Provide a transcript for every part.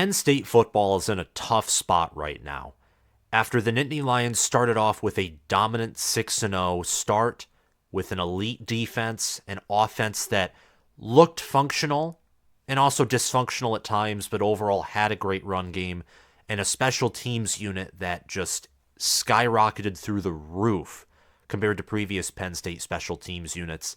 Penn State football is in a tough spot right now. After the Nittany Lions started off with a dominant 6-0 start with an elite defense, an offense that looked functional and also dysfunctional at times, but overall had a great run game, and a special teams unit that just skyrocketed through the roof compared to previous Penn State special teams units.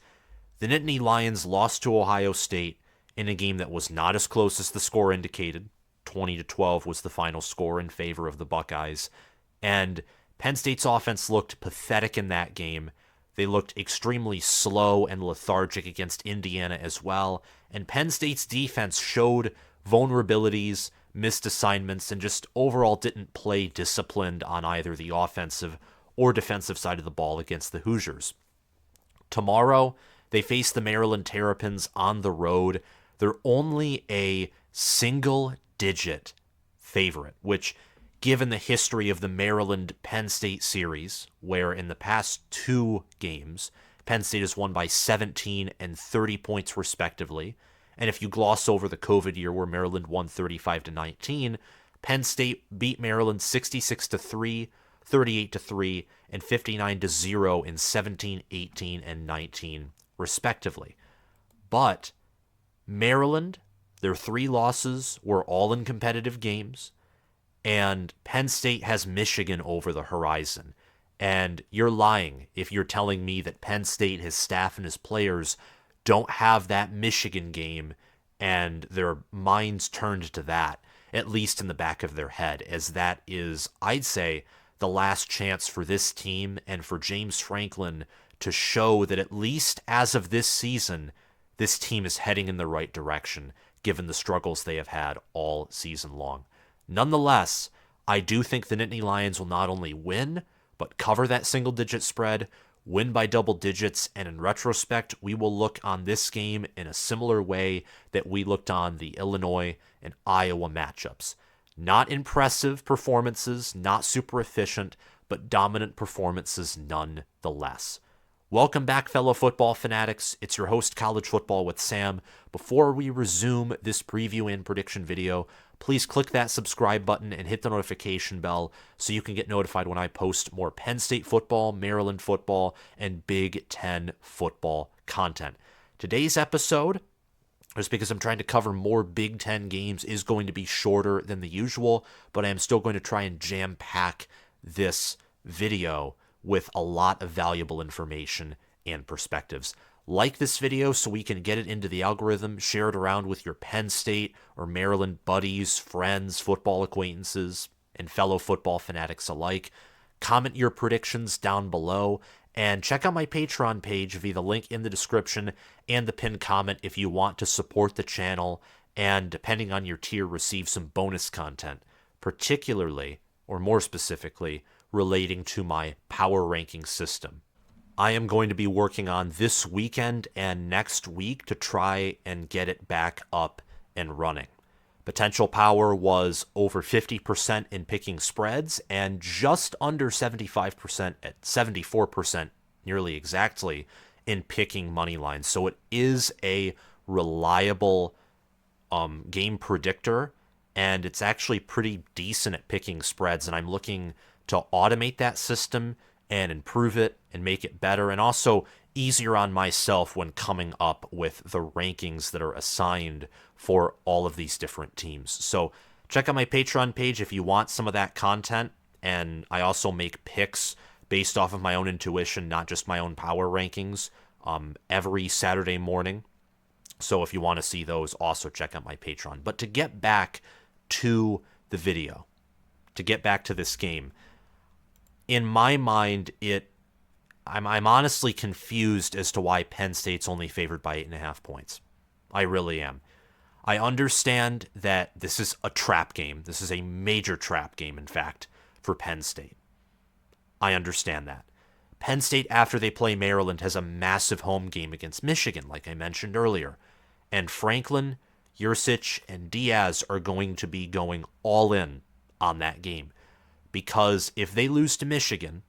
The Nittany Lions lost to Ohio State in a game that was not as close as the score indicated. 20-12 was the final score in favor of the Buckeyes. And Penn State's offense looked pathetic in that game. They looked extremely slow and lethargic against Indiana as well. And Penn State's defense showed vulnerabilities, missed assignments, and just overall didn't play disciplined on either the offensive or defensive side of the ball against the Hoosiers. Tomorrow, they face the Maryland Terrapins on the road. They're only a single-digit favorite, which, given the history of the Maryland-Penn State series, where in the past two games, Penn State has won by 17 and 30 points respectively, and if you gloss over the COVID year where Maryland won 35-19, Penn State beat Maryland 66-3, 38-3, and 59-0 in 17, 18, and 19, respectively. But Maryland, their three losses were all in competitive games, and Penn State has Michigan over the horizon. And you're lying if you're telling me that Penn State, his staff, and his players don't have that Michigan game and their minds turned to that, at least in the back of their head, as that is, I'd say, the last chance for this team and for James Franklin to show that at least as of this season, this team is heading in the right direction, given the struggles they have had all season long. Nonetheless, I do think the Nittany Lions will not only win, but cover that single-digit spread, win by double digits, and in retrospect, we will look on this game in a similar way that we looked on the Illinois and Iowa matchups. Not impressive performances, not super efficient, but dominant performances nonetheless. Welcome back, fellow football fanatics. It's your host, College Football with Sam. Before we resume this preview and prediction video, please click that subscribe button and hit the notification bell so you can get notified when I post more Penn State football, Maryland football, and Big Ten football content. Today's episode, just because I'm trying to cover more Big Ten games, is going to be shorter than the usual, but I am still going to try and jam-pack this video with a lot of valuable information and perspectives. Like this video so we can get it into the algorithm, share it around with your Penn State or Maryland buddies, friends, football acquaintances, and fellow football fanatics alike. Comment your predictions down below, and check out my Patreon page via the link in the description and the pinned comment if you want to support the channel and, depending on your tier, receive some bonus content, particularly, or more specifically, relating to my power ranking system. I am going to be working on this weekend and next week to try and get it back up and running. Potential power was over 50% in picking spreads and just under 75% at 74%, nearly exactly, in picking money lines. So it is a reliable game predictor, and it's actually pretty decent at picking spreads, and I'm looking to automate that system and improve it and make it better, and also easier on myself when coming up with the rankings that are assigned for all of these different teams. So check out my Patreon page if you want some of that content, and I also make picks based off of my own intuition, not just my own power rankings, every Saturday morning. So if you want to see those, also check out my Patreon. But to get back to the video, to get back to this game, in my mind, I'm honestly confused as to why Penn State's only favored by 8.5 points. I really am. I understand that this is a trap game. This is a major trap game, in fact, for Penn State. I understand that. Penn State, after they play Maryland, has a massive home game against Michigan, like I mentioned earlier. And Franklin, Yurcich, and Diaz are going to be going all in on that game. Because if they lose to Michigan,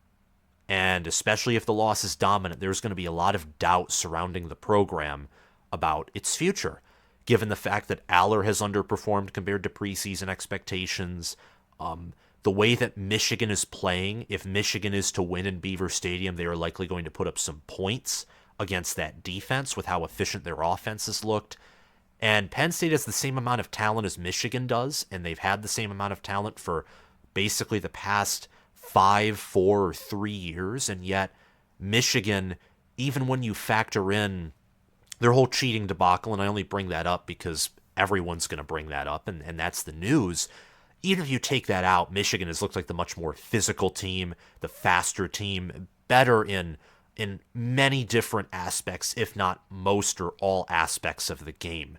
and especially if the loss is dominant, there's going to be a lot of doubt surrounding the program about its future, given the fact that Aller has underperformed compared to preseason expectations. The way that Michigan is playing, if Michigan is to win in Beaver Stadium, they are likely going to put up some points against that defense with how efficient their offense has looked. And Penn State has the same amount of talent as Michigan does, and they've had the same amount of talent for basically the past 5, 4, or 3 years. And yet, Michigan, even when you factor in their whole cheating debacle, and I only bring that up because everyone's going to bring that up, and that's the news. Even if you take that out, Michigan has looked like the much more physical team, the faster team, better in many different aspects, if not most or all aspects of the game.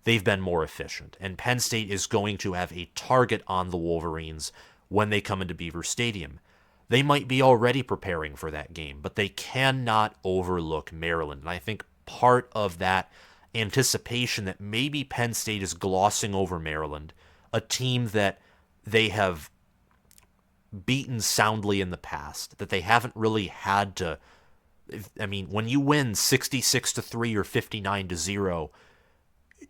They've been more efficient, and Penn State is going to have a target on the Wolverines when they come into Beaver Stadium. They might be already preparing for that game, but they cannot overlook Maryland. And I think part of that anticipation that maybe Penn State is glossing over Maryland, a team that they have beaten soundly in the past, that they haven't really had to. I mean, when you win 66-3 or 59-0,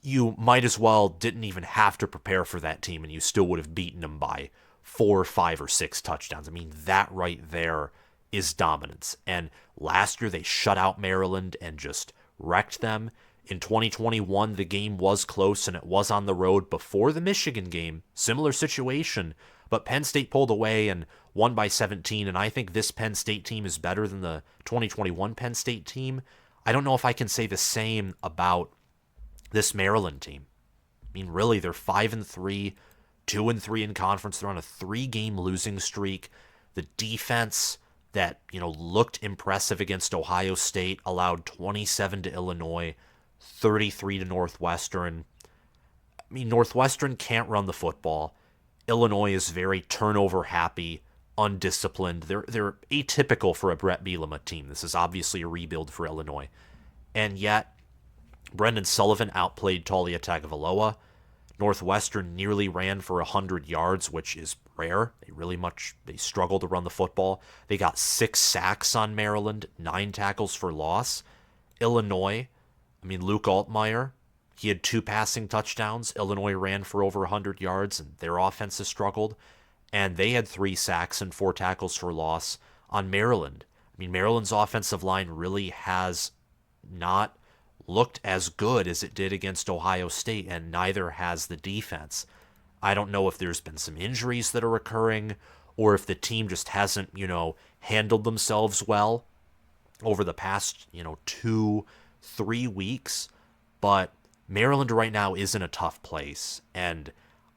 you might as well didn't even have to prepare for that team, and you still would have beaten them by 4, 5, or 6 touchdowns. I mean, that right there is dominance. And last year they shut out Maryland and just wrecked them. In 2021, the game was close, and it was on the road before the Michigan game. Similar situation, but Penn State pulled away and won by 17, and I think this Penn State team is better than the 2021 Penn State team. I don't know if I can say the same about this Maryland team. I mean, really, they're 5-3, 2-3 in conference. They're on a 3-game losing streak. The defense that, looked impressive against Ohio State allowed 27 to Illinois, 33 to Northwestern. I mean, Northwestern can't run the football. Illinois is very turnover happy, undisciplined. They're atypical for a Brett Bielema team. This is obviously a rebuild for Illinois. And yet, Brendan Sullivan outplayed Taulia Tagovailoa. Northwestern nearly ran for 100 yards, which is rare. They struggle to run the football. They got 6 sacks on Maryland, 9 tackles for loss. Illinois, Luke Altmaier, he had 2 passing touchdowns. Illinois ran for over 100 yards, and their offense has struggled. And they had 3 sacks and 4 tackles for loss on Maryland. Maryland's offensive line really has not looked as good as it did against Ohio State, and neither has the defense. I don't know if there's been some injuries that are occurring, or if the team just hasn't, handled themselves well over the past, 2-3 weeks. But Maryland right now is in a tough place, and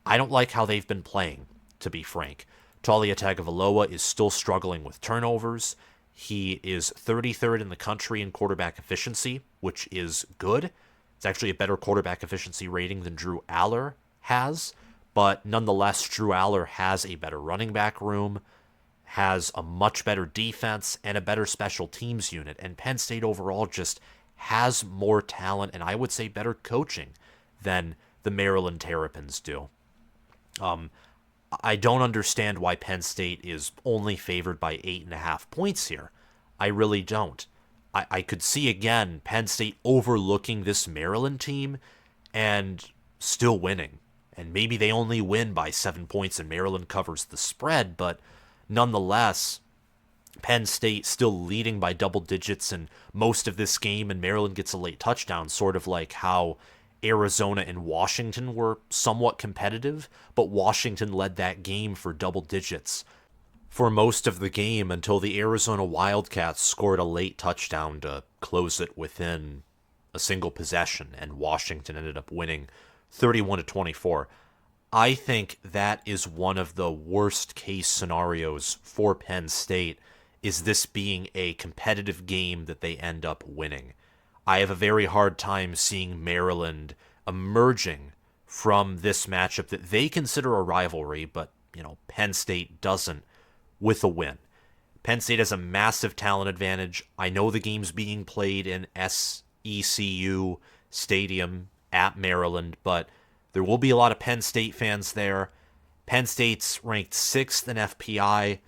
I don't like how they've been playing, to be frank. Taulia Tagovailoa is still struggling with turnovers. He is 33rd in the country in quarterback efficiency, which is good. It's actually a better quarterback efficiency rating than Drew Aller has, but nonetheless, Drew Aller has a better running back room, has a much better defense, and a better special teams unit. And Penn State overall just has more talent, and I would say better coaching than the Maryland Terrapins do. I don't understand why Penn State is only favored by 8.5 points here. I really don't. I could see, again, Penn State overlooking this Maryland team and still winning. And maybe they only win by 7 points and Maryland covers the spread, but nonetheless, Penn State still leading by double digits in most of this game, and Maryland gets a late touchdown, sort of like how Arizona and Washington were somewhat competitive, but Washington led that game for double digits for most of the game until the Arizona Wildcats scored a late touchdown to close it within a single possession, and Washington ended up winning 31-24. I think that is one of the worst case scenarios for Penn State, is this being a competitive game that they end up winning. I have a very hard time seeing Maryland emerging from this matchup that they consider a rivalry, but, Penn State doesn't, with a win. Penn State has a massive talent advantage. I know the game's being played in SECU Stadium at Maryland, but there will be a lot of Penn State fans there. Penn State's ranked 6th in FPI.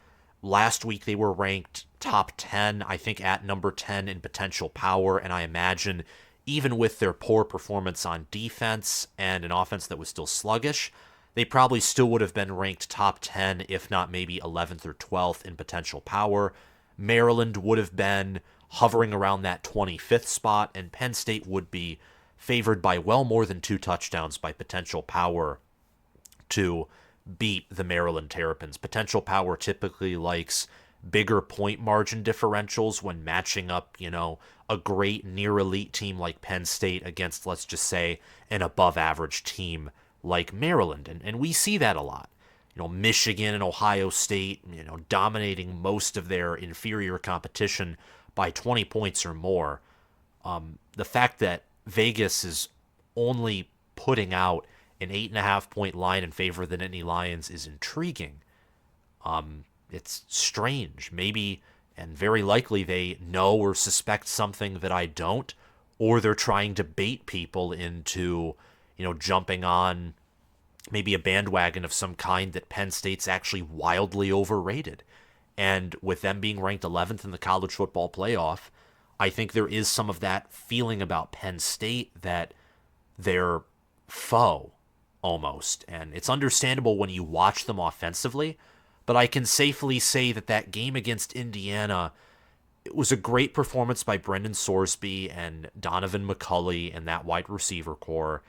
Last week they were ranked top 10, I think at number 10 in potential power, and I imagine even with their poor performance on defense and an offense that was still sluggish, they probably still would have been ranked top 10, if not maybe 11th or 12th in potential power. Maryland would have been hovering around that 25th spot, and Penn State would be favored by well more than 2 touchdowns by potential power to beat the Maryland Terrapins. Potential power typically likes bigger point margin differentials when matching up, a great near elite team like Penn State against, let's just say, an above average team like Maryland. And we see that a lot. Michigan and Ohio State, dominating most of their inferior competition by 20 points or more. The fact that Vegas is only putting out an 8.5-point line in favor of the Nittany Lions is intriguing. It's strange. Maybe, and very likely, they know or suspect something that I don't, or they're trying to bait people into, jumping on maybe a bandwagon of some kind that Penn State's actually wildly overrated. And with them being ranked 11th in the college football playoff, I think there is some of that feeling about Penn State that they're foe almost. And it's understandable when you watch them offensively, but I can safely say that game against Indiana, it was a great performance by Brendan Sorsby and Donovan McCulley and that wide receiver core.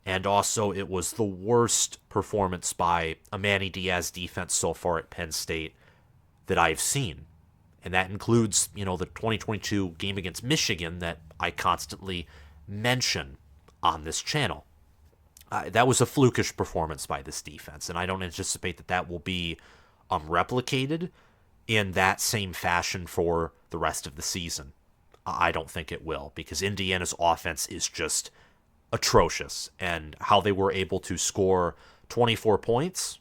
And also it was the worst performance by a Manny Diaz defense so far at Penn State that I've seen. And that includes, the 2022 game against Michigan that I constantly mention on this channel. That was a flukish performance by this defense, and I don't anticipate that will be replicated in that same fashion for the rest of the season. I don't think it will, because Indiana's offense is just atrocious, and how they were able to score 24 points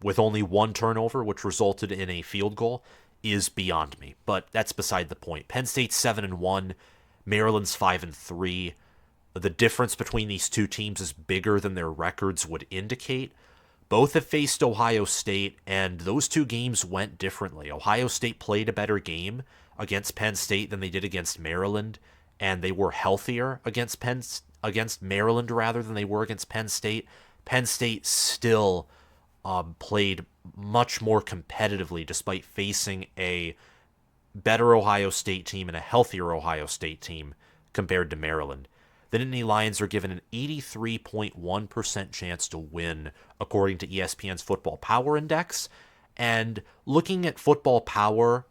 with only 1 turnover, which resulted in a field goal, is beyond me. But that's beside the point. Penn State's 7-1, Maryland's 5-3. The difference between these two teams is bigger than their records would indicate. Both have faced Ohio State, and those two games went differently. Ohio State played a better game against Penn State than they did against Maryland, and they were healthier against Maryland rather than they were against Penn State. Penn State still played much more competitively despite facing a better Ohio State team and a healthier Ohio State team compared to Maryland. The Nittany Lions are given an 83.1% chance to win, according to ESPN's Football Power Index. And looking at football power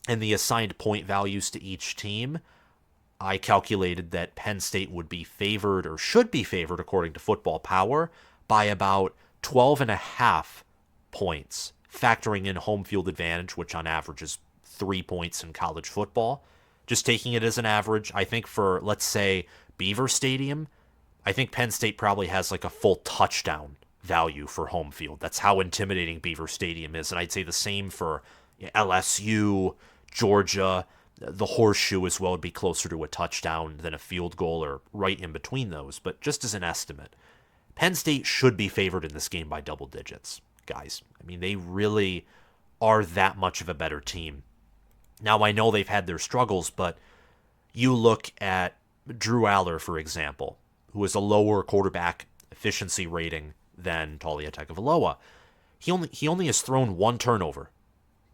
and the assigned point values to each team, I calculated that Penn State would be favored, or should be favored, according to Football Power, by about 12.5 points, factoring in home field advantage, which on average is 3 points in college football. Just taking it as an average, I think for, let's say, Beaver Stadium, I think Penn State probably has like a full touchdown value for home field. That's how intimidating Beaver Stadium is. And I'd say the same for LSU, Georgia. The Horseshoe as well would be closer to a touchdown than a field goal, or right in between those. But just as an estimate, Penn State should be favored in this game by double digits, guys. I mean, they really are that much of a better team. Now, I know they've had their struggles, but you look at Drew Aller, for example, who has a lower quarterback efficiency rating than Taulia Tagovailoa. He only has thrown 1 turnover,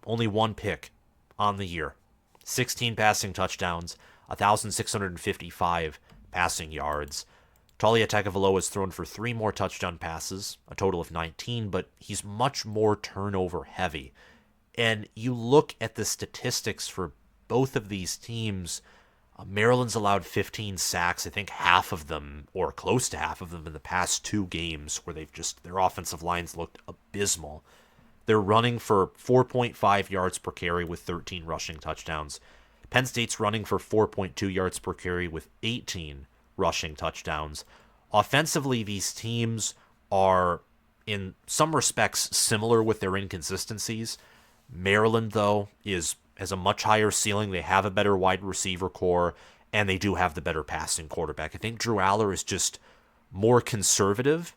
only 1 pick on the year, 16 passing touchdowns, 1,655 passing yards. Taulia Tagovailoa has thrown for 3 more touchdown passes, a total of 19, but he's much more turnover heavy. And you look at the statistics for both of these teams. Maryland's allowed 15 sacks, I think half of them, or close to half of them, in the past 2 games, where their offensive lines looked abysmal. They're running for 4.5 yards per carry with 13 rushing touchdowns. Penn State's running for 4.2 yards per carry with 18 rushing touchdowns. Offensively, these teams are, in some respects, similar with their inconsistencies. Maryland, though, has a much higher ceiling. They have a better wide receiver core, and they do have the better passing quarterback. I think Drew Aller is just more conservative,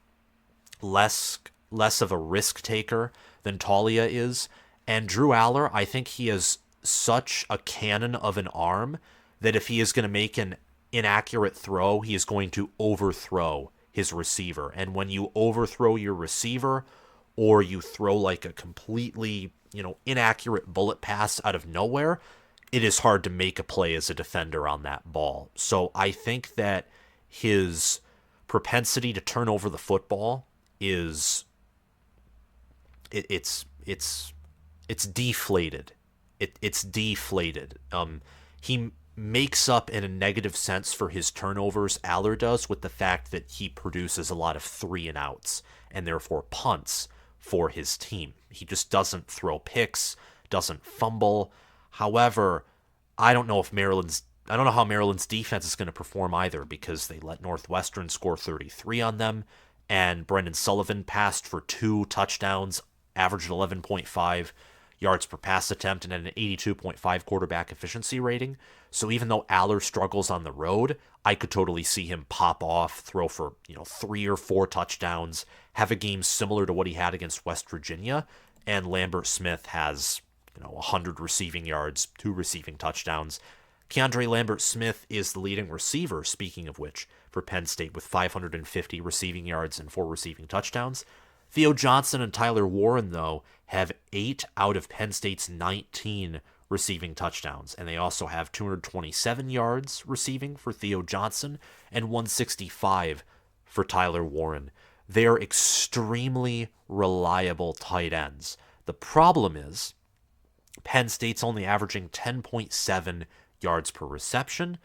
less of a risk taker than Taulia is. And Drew Aller, I think he has such a cannon of an arm that if he is going to make an inaccurate throw, he is going to overthrow his receiver. And when you overthrow your receiver, or you throw like a completely, inaccurate bullet pass out of nowhere, it is hard to make a play as a defender on that ball. So I think that his propensity to turn over the football is it's deflated. It's deflated. He makes up in a negative sense for his turnovers, Aller does, with the fact that he produces a lot of 3 and outs and therefore punts for his team. He just doesn't throw picks, doesn't fumble. However, I don't know how Maryland's defense is going to perform either, because they let Northwestern score 33 on them, and Brendan Sullivan passed for 2 touchdowns, averaged 11.5 yards per pass attempt, and an 82.5 quarterback efficiency rating. So even though Aller struggles on the road, I could totally see him pop off, throw for 3 or 4 touchdowns, have a game similar to what he had against West Virginia, and Lambert Smith has 100 receiving yards, 2 receiving touchdowns. Keandre Lambert Smith is the leading receiver, speaking of which, for Penn State with 550 receiving yards and 4 receiving touchdowns. Theo Johnson and Tyler Warren, though, have 8 out of Penn State's 19 receiving touchdowns, and they also have 227 yards receiving for Theo Johnson and 165 for Tyler Warren. They're extremely reliable tight ends. The problem is Penn State's only averaging 10.7 yards per reception.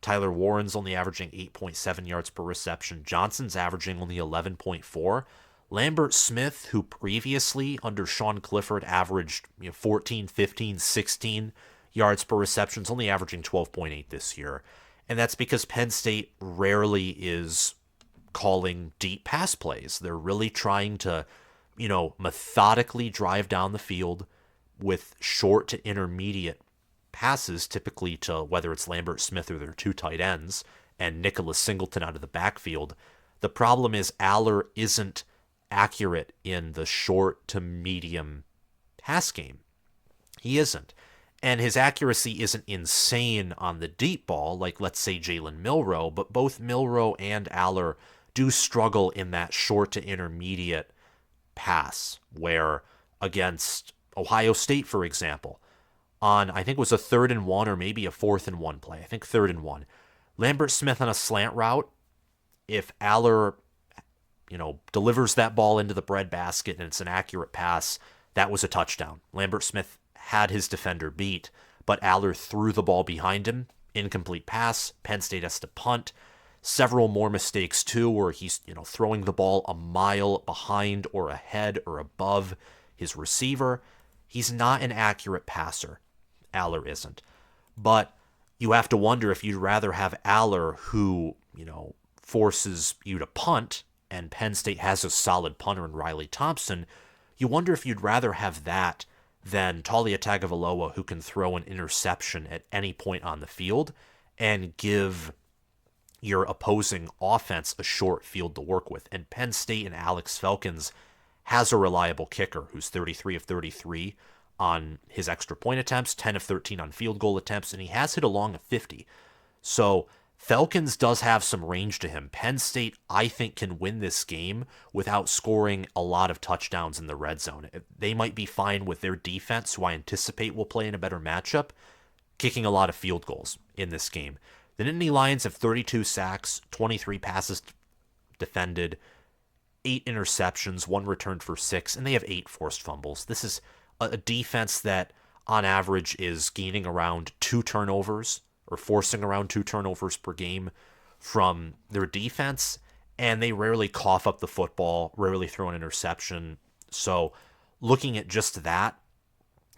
Tyler Warren's only averaging 8.7 yards per reception. Johnson's averaging only 11.4. Lambert Smith, who previously under Sean Clifford averaged 14, 15, 16 yards per reception, is only averaging 12.8 this year. And that's because Penn State rarely is calling deep pass plays. They're really trying to, methodically drive down the field with short to intermediate passes, typically to whether it's Lambert Smith or their 2 tight ends, and Nicholas Singleton out of the backfield. The problem is Aller isn't accurate in the short to medium pass game. He isn't. And his accuracy isn't insane on the deep ball, like let's say Jalen Milroe, but both Milroe and Aller do struggle in that short to intermediate pass, where against Ohio State, for example, on I think it was a 3rd and 1 or maybe a 4th and 1 play, I think 3rd and 1, Lambert Smith on a slant route, if Aller delivers that ball into the breadbasket and it's an accurate pass, that was a touchdown. Lambert Smith had his defender beat, but Aller threw the ball behind him, incomplete pass. Penn State has to punt. Several more mistakes too, where he's throwing the ball a mile behind or ahead or above his receiver. He's not an accurate passer. Aller isn't. But you have to wonder if you'd rather have Aller, who forces you to punt, and Penn State has a solid punter in Riley Thompson. You wonder if you'd rather have that than Talia Tagovailoa, who can throw an interception at any point on the field and give your opposing offense a short field to work with. And Penn State and Alex Falcons has a reliable kicker who's 33 of 33 on his extra point attempts, 10 of 13 on field goal attempts, and he has hit along a 50. So Falcons does have some range to him. Penn State, I think, can win this game without scoring a lot of touchdowns in the red zone. They might be fine with their defense, who I anticipate will play in a better matchup, kicking a lot of field goals in this game. The Nittany Lions have 32 sacks, 23 passes defended, 8 interceptions, 1 returned for 6, and they have 8 forced fumbles. This is a defense that, on average, is gaining around 2 turnovers or forcing around 2 turnovers per game from their defense, and they rarely cough up the football, rarely throw an interception. So looking at just that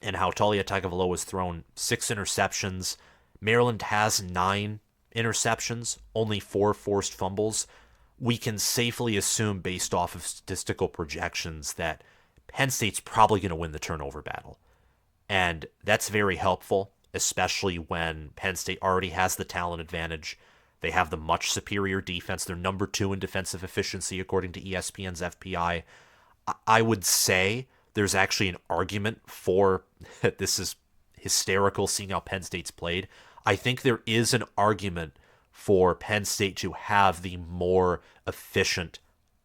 and how Talia Tagovailoa has thrown 6 interceptions, Maryland has 9 interceptions, only 4 forced fumbles, we can safely assume, based off of statistical projections, that Penn State's probably going to win the turnover battle. And that's very helpful, especially when Penn State already has the talent advantage. They have the much superior defense. They're number 2 in defensive efficiency, according to ESPN's FPI. I would say there's actually an argument for this is hysterical seeing how Penn State's played. I think there is an argument for Penn State to have the more efficient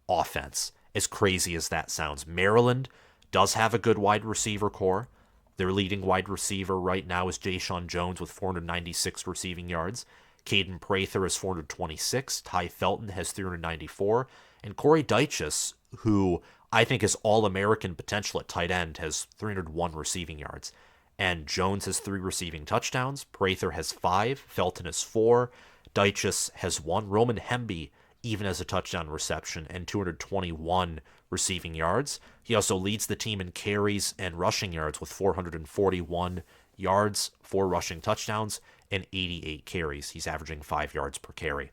offense, as crazy as that sounds. Maryland does have a good wide receiver core. Their leading wide receiver right now is Jayshon Jones with 496 receiving yards. Caden Prather has 426. Ty Felton has 394. And Corey Dyches, who I think is all-American potential at tight end, has 301 receiving yards. And Jones has 3 receiving touchdowns. Prather has 5. Felton has 4. Dyches has 1. Roman Hemby even has a touchdown reception and 221 receiving yards. He also leads the team in carries and rushing yards with 441 yards, 4 rushing touchdowns, and 88 carries. He's averaging 5 yards per carry.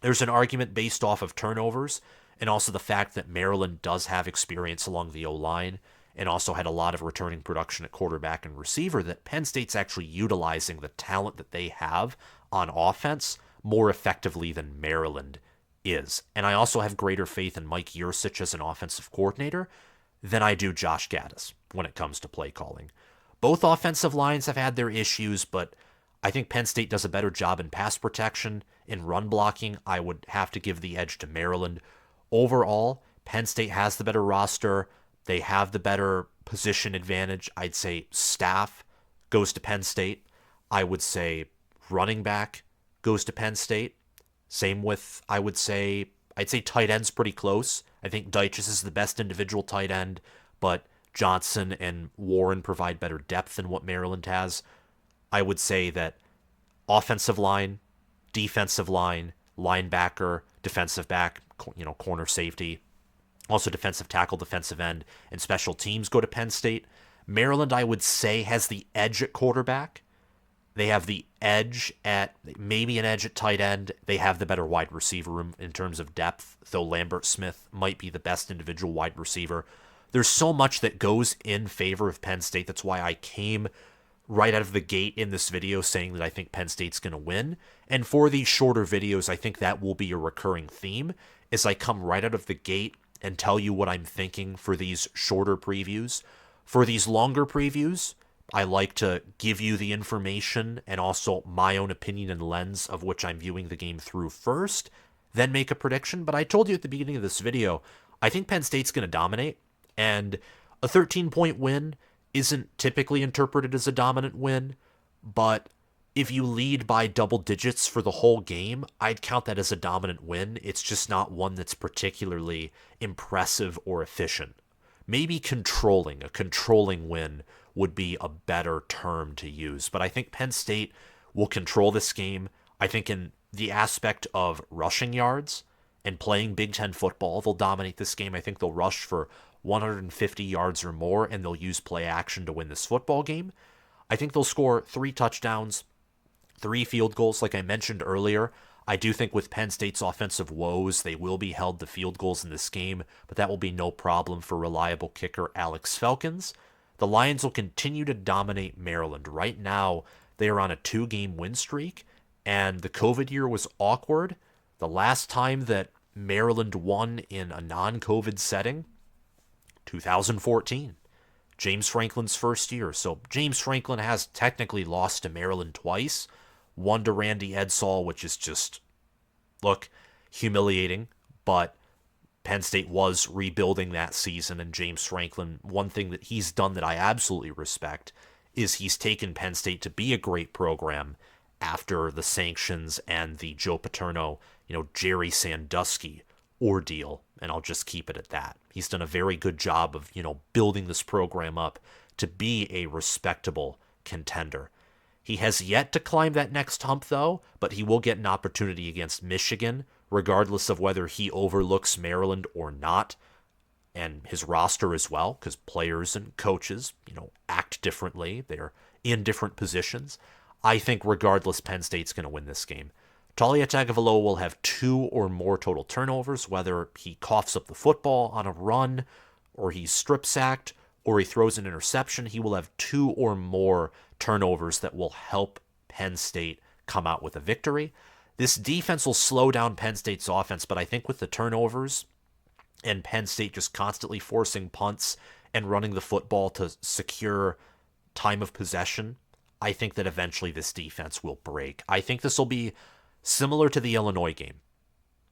There's an argument based off of turnovers and also the fact that Maryland does have experience along the O-line and also had a lot of returning production at quarterback and receiver, that Penn State's actually utilizing the talent that they have on offense more effectively than Maryland is. And I also have greater faith in Mike Yursich as an offensive coordinator than I do Josh Gaddis when it comes to play calling. Both offensive lines have had their issues, but I think Penn State does a better job in pass protection. In run blocking, I would have to give the edge to Maryland. Overall, Penn State has the better roster. They have the better position advantage. I'd say staff goes to Penn State. I would say running back goes to Penn State. Same with, I'd say tight end's pretty close. I think Dyches is the best individual tight end, but Johnson and Warren provide better depth than what Maryland has. I would say that offensive line, defensive line, linebacker, defensive back, corner safety, also defensive tackle, defensive end, and special teams go to Penn State. Maryland, I would say, has the edge at quarterback. They have the edge at, maybe an edge at tight end. They have the better wide receiver room in terms of depth, though Lambert Smith might be the best individual wide receiver. There's so much that goes in favor of Penn State. That's why I came right out of the gate in this video saying that I think Penn State's going to win. And for these shorter videos, I think that will be a recurring theme as I come right out of the gate and tell you what I'm thinking for these shorter previews. For these longer previews, I like to give you the information and also my own opinion and lens of which I'm viewing the game through first, then make a prediction. But I told you at the beginning of this video, I think Penn State's going to dominate, and a 13-point win isn't typically interpreted as a dominant win, but if you lead by double digits for the whole game, I'd count that as a dominant win. It's just not one that's particularly impressive or efficient. Maybe a controlling win would be a better term to use. But I think Penn State will control this game. I think in the aspect of rushing yards and playing Big Ten football, they'll dominate this game. I think they'll rush for 150 yards or more, and they'll use play action to win this football game. I think they'll score 3 touchdowns, 3 field goals, like I mentioned earlier. I do think with Penn State's offensive woes, they will be held to field goals in this game, but that will be no problem for reliable kicker Alex Felkins. The Lions will continue to dominate Maryland. Right now, they are on a 2-game win streak, and the COVID year was awkward. The last time that Maryland won in a non-COVID setting, 2014. James Franklin's first year. So James Franklin has technically lost to Maryland twice. One to Randy Edsall, which is just, humiliating. But Penn State was rebuilding that season, and James Franklin, one thing that he's done that I absolutely respect is he's taken Penn State to be a great program after the sanctions and the Joe Paterno, Jerry Sandusky ordeal, and I'll just keep it at that. He's done a very good job of, building this program up to be a respectable contender. He has yet to climb that next hump, though, but he will get an opportunity against Michigan, regardless of whether he overlooks Maryland or not, and his roster as well, because players and coaches, act differently. They're in different positions. I think regardless, Penn State's going to win this game. Taulia Tagovailoa will have 2 or more total turnovers, whether he coughs up the football on a run, or he's strip sacked, or he throws an interception. He will have 2 or more turnovers that will help Penn State come out with a victory. This defense will slow down Penn State's offense, but I think with the turnovers and Penn State just constantly forcing punts and running the football to secure time of possession, I think that eventually this defense will break. I think this will be similar to the Illinois game.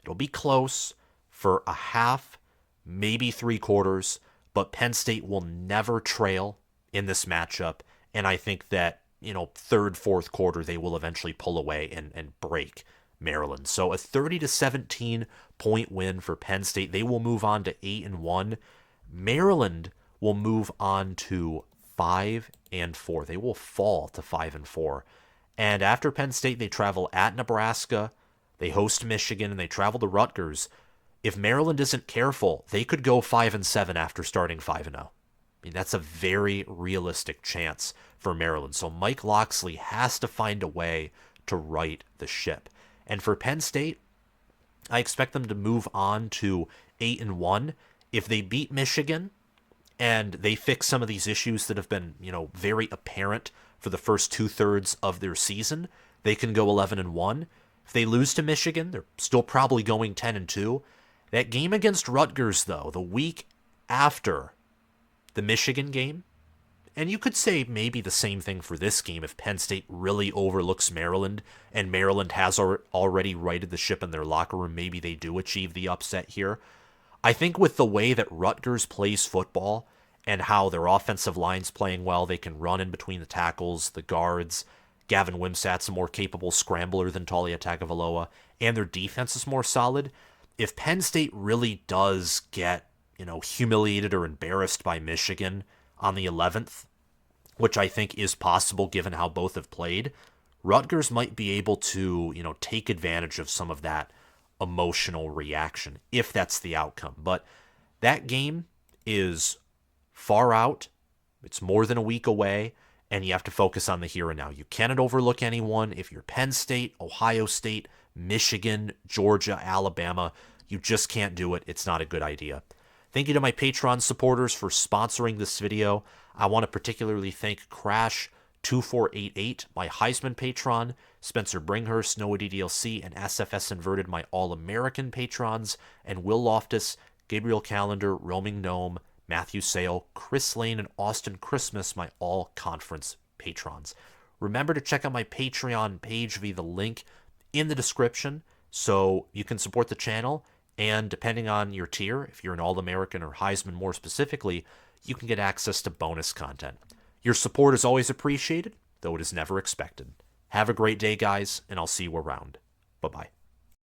It'll be close for a half, maybe 3/4, but Penn State will never trail in this matchup. And I think that, third, fourth quarter, they will eventually pull away and break Maryland. So a 30-17 point win for Penn State. They will move on to 8-1. Maryland will move on to 5-4. They will fall to 5-4. And after Penn State, they travel at Nebraska, they host Michigan, and they travel to Rutgers. If Maryland isn't careful, they could go 5-7 after starting 5-0. I mean, that's a very realistic chance for Maryland. So Mike Locksley has to find a way to right the ship. And for Penn State, I expect them to move on to 8-1. If they beat Michigan and they fix some of these issues that have been, very apparent for the first 2/3 of their season, they can go 11-1. If they lose to Michigan, they're still probably going 10-2. That game against Rutgers, though, the week after the Michigan game, and you could say maybe the same thing for this game if Penn State really overlooks Maryland and Maryland has already righted the ship in their locker room, maybe they do achieve the upset here. I think with the way that Rutgers plays football and how their offensive line's playing well, they can run in between the tackles, the guards. Gavin Wimsatt's a more capable scrambler than Talia Tagovailoa, and their defense is more solid. If Penn State really does get, humiliated or embarrassed by Michigan on the 11th, which I think is possible given how both have played, Rutgers might be able to, take advantage of some of that emotional reaction, if that's the outcome. But that game is far out. It's more than a week away, and you have to focus on the here and now. You cannot overlook anyone. If you're Penn State, Ohio State, Michigan, Georgia, Alabama, you just can't do it. It's not a good idea. Thank you to my Patreon supporters for sponsoring this video. I want to particularly thank Crash2488, my Heisman patron, Spencer Bringhurst, Noah DDLC, and SFS Inverted, my All-American patrons, and Will Loftus, Gabriel Calendar, Roaming Gnome, Matthew Sale, Chris Lane, and Austin Christmas, my all-conference patrons. Remember to check out my Patreon page via the link in the description so you can support the channel, and depending on your tier, if you're an All-American or Heisman more specifically, you can get access to bonus content. Your support is always appreciated, though it is never expected. Have a great day, guys, and I'll see you around. Bye-bye.